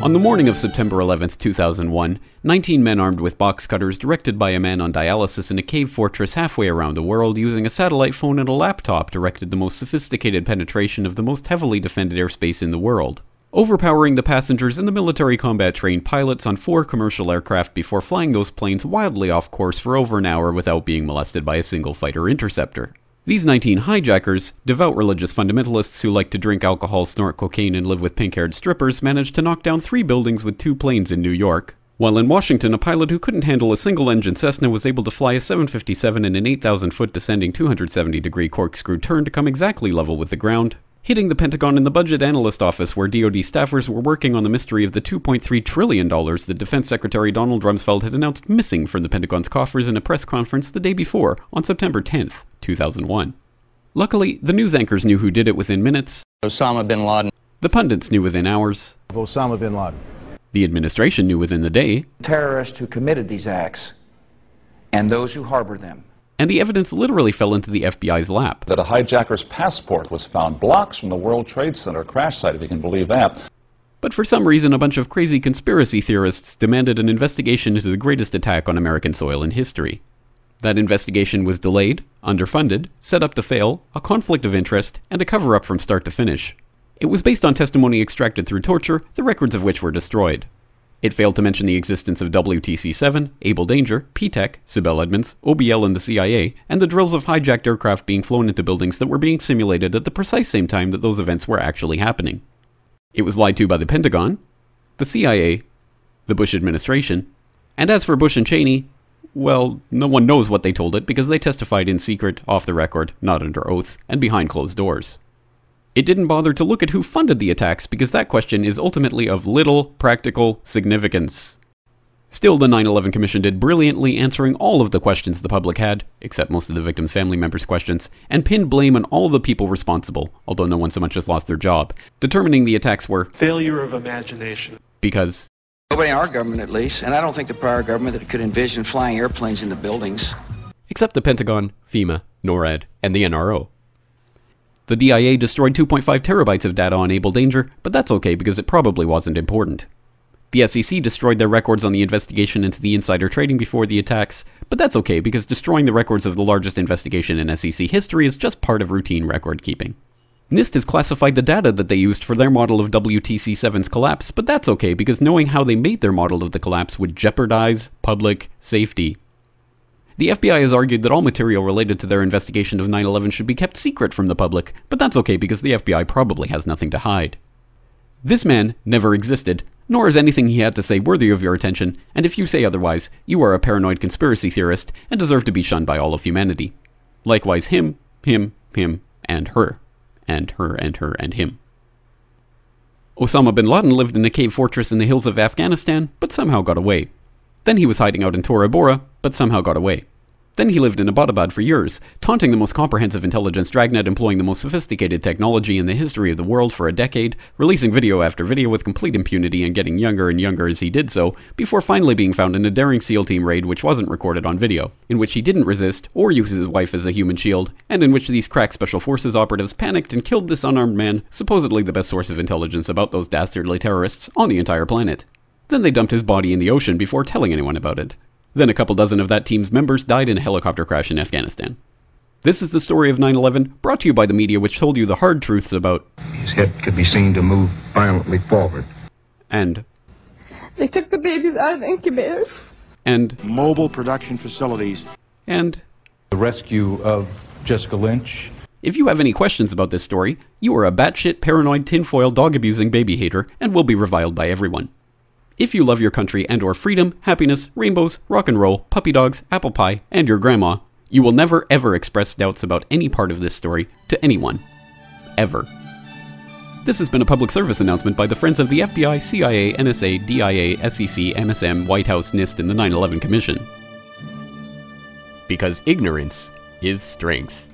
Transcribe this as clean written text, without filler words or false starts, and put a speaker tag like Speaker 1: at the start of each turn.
Speaker 1: On the morning of September 11, 2001, 19 men armed with box cutters directed by a man on dialysis in a cave fortress halfway around the world using a satellite phone and a laptop directed the most sophisticated penetration of the most heavily defended airspace in the world, overpowering the passengers and the military combat-trained pilots on 4 commercial aircraft before flying those planes wildly off course for over an hour without being molested by a single fighter interceptor. These 19 hijackers, devout religious fundamentalists who like to drink alcohol, snort cocaine, and live with pink-haired strippers, managed to knock down 3 buildings with 2 planes in New York, while in Washington a pilot who couldn't handle a single-engine Cessna was able to fly a 757 in an 8,000-foot descending 270-degree corkscrew turn to come exactly level with the ground, hitting the Pentagon in the Budget Analyst Office where DoD staffers were working on the mystery of the $2.3 trillion that Defense Secretary Donald Rumsfeld had announced missing from the Pentagon's coffers in a press conference the day before, on September 10th, 2001. Luckily, the news anchors knew who did it within minutes.
Speaker 2: Osama bin Laden.
Speaker 1: The pundits knew within hours.
Speaker 3: Osama bin Laden.
Speaker 1: The administration knew within the day.
Speaker 4: Terrorists who committed these acts and those who harbored them.
Speaker 1: And the evidence literally fell into the FBI's lap.
Speaker 5: That a hijacker's passport was found blocks from the World Trade Center crash site, if you can believe that.
Speaker 1: But for some reason, a bunch of crazy conspiracy theorists demanded an investigation into the greatest attack on American soil in history. That investigation was delayed, underfunded, set up to fail, a conflict of interest, and a cover-up from start to finish. It was based on testimony extracted through torture, the records of which were destroyed. It failed to mention the existence of WTC-7, Able Danger, P-TECH, Sibel Edmonds, OBL and the CIA, and the drills of hijacked aircraft being flown into buildings that were being simulated at the precise same time that those events were actually happening. It was lied to by the Pentagon, the CIA, the Bush administration, and as for Bush and Cheney, well, no one knows what they told it because they testified in secret, off the record, not under oath, and behind closed doors. It didn't bother to look at who funded the attacks because that question is ultimately of little practical significance. Still, the 9/11 Commission did brilliantly answering all of the questions the public had, except most of the victims' family members' questions, and pinned blame on all the people responsible, although no one so much as lost their job, determining the attacks were
Speaker 6: failure of imagination.
Speaker 1: Because
Speaker 4: Nobody in our government, at least, and I don't think the prior government that could envision flying airplanes into buildings.
Speaker 1: Except the Pentagon, FEMA, NORAD, and the NRO. The DIA destroyed 2.5 terabytes of data on Able Danger, but that's okay because it probably wasn't important. The SEC destroyed their records on the investigation into the insider trading before the attacks, but that's okay because destroying the records of the largest investigation in SEC history is just part of routine record keeping. NIST has classified the data that they used for their model of WTC-7's collapse, but that's okay because knowing how they made their model of the collapse would jeopardize public safety. The FBI has argued that all material related to their investigation of 9/11 should be kept secret from the public, but that's okay because the FBI probably has nothing to hide. This man never existed, nor is anything he had to say worthy of your attention, and if you say otherwise, you are a paranoid conspiracy theorist and deserve to be shunned by all of humanity. Likewise him, and her. And her, and her, and him. Osama bin Laden lived in a cave fortress in the hills of Afghanistan, but somehow got away. Then he was hiding out in Tora Bora, but somehow got away. Then he lived in Abbottabad for years, taunting the most comprehensive intelligence dragnet employing the most sophisticated technology in the history of the world for a decade, releasing video after video with complete impunity and getting younger and younger as he did so, before finally being found in a daring SEAL team raid which wasn't recorded on video, in which he didn't resist or use his wife as a human shield, and in which these crack special forces operatives panicked and killed this unarmed man, supposedly the best source of intelligence about those dastardly terrorists on the entire planet. Then they dumped his body in the ocean before telling anyone about it. Then a couple dozen of that team's members died in a helicopter crash in Afghanistan. This is the story of 9/11, brought to you by the media which told you the hard truths about
Speaker 7: his head could be seen to move violently forward.
Speaker 1: And
Speaker 8: they took the babies out of the incubators.
Speaker 1: And
Speaker 3: mobile production facilities.
Speaker 1: And
Speaker 9: the rescue of Jessica Lynch.
Speaker 1: If you have any questions about this story, you are a batshit, paranoid, tinfoil, dog-abusing baby hater and will be reviled by everyone. If you love your country and or freedom, happiness, rainbows, rock and roll, puppy dogs, apple pie, and your grandma, you will never ever express doubts about any part of this story to anyone. Ever. This has been a public service announcement by the Friends of the FBI, CIA, NSA, DIA, SEC, MSM, White House, NIST, and the 9/11 Commission. Because ignorance is strength.